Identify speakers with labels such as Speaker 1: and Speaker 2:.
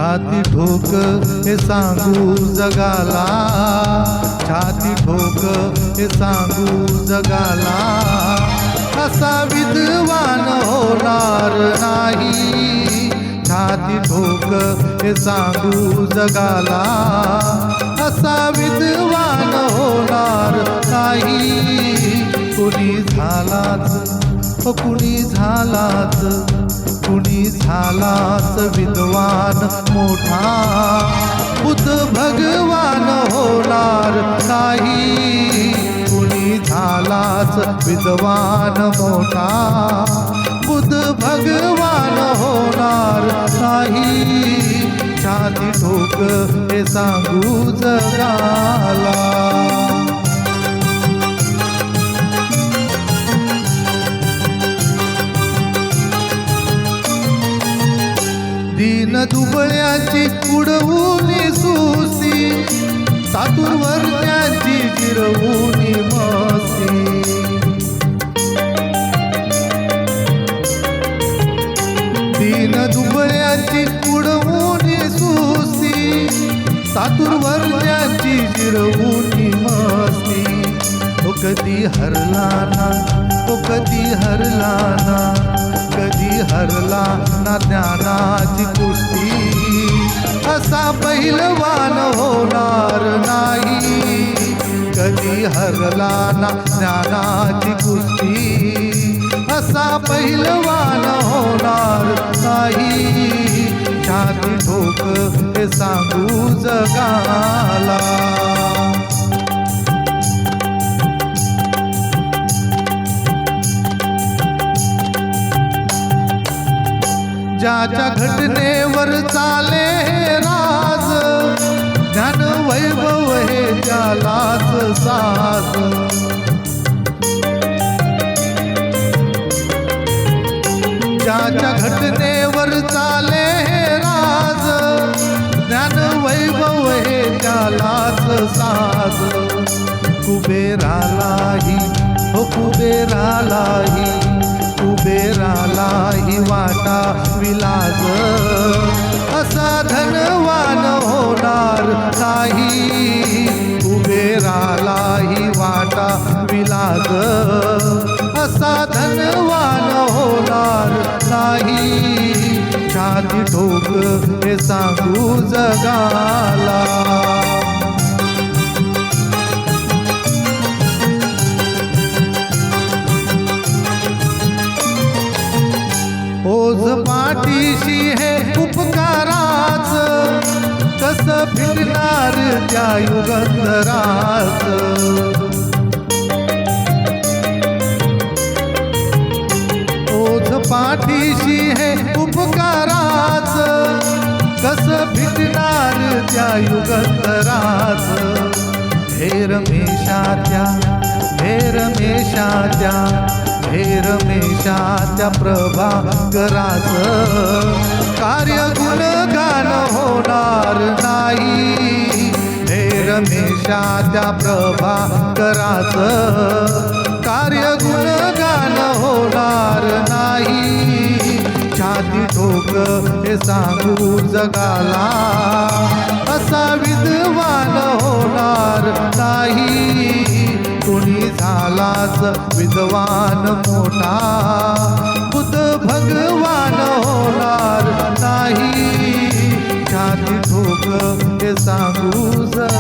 Speaker 1: छाती ठोक हे सांगू जगाला, छाती ठोक हे सांगू जगाला, असा विद्वान होणार नाही। छाती ठोक हे सांगू जगाला, असा विद्वान होणार नाही। कुणी झालाच, कुणी झालाच, कुणी झालाच विद्वान मोठा, बुद्ध भगवान होणार नाही। कुणी झालाच विद्वान मोठा, बुद्ध भगवान होणार नाही। छाती ठोक हे सांगू जगाला। दीन दुबळ्याची उडवून सुसी, चातुर्वर्ण्याची जिरवून मसी। दीन दुबळ्याची उडवून सुसी, चातुर्वर्ण्याची जिरवून मसी। तो कधी हरला ना, तो कधी हरला ना, कधी हरला ना ज्ञानाची कुस्ती, असा पहिलवान होणार नाही। कधी हरला ना ज्ञानाची कुस्ती, असा पहिलवान होणार नाही। छाती ठोक हे सांगू जगाला। ज्याच्या घटनेवर चाले हे राज, ज्ञान वैभव हे ज्यालाच साज। ज्याच्या घटनेवर चाले हे राज, ज्ञान वैभव हे ज्यालाच साज। कुबेरालाही, हो कुबेरालाही, कुबेरालाही वाटा विलाज, असा धनवान होणार नाही। कुबेरालाही वाटा विलाज, असा धनवान होणार नाही। छाती ठोक हे सांगू जगाला। ओझ पाठीशी हे उपकाराच, कस फिरणार त्या युगंधराच। ओझ पाठीशी हे उपकाराच, कस फिरणार त्या युगंधराच। हे रमेशाच्या, हे रमेशाच्या, हे रमेशाच्या प्रभाकराच, कार्य गुणगान होणार नाही। हे रमेशाच्या प्रभाकराच, कार्य गुणगान होणार नाही। छाती ठोक हे सांगू जगाला, असा विद्वान होणार नाही। कुणी झालाच विद्वान मोठा, बुद्ध भगवान होणार नाही। छाती ठोक हे सांगू जगाला।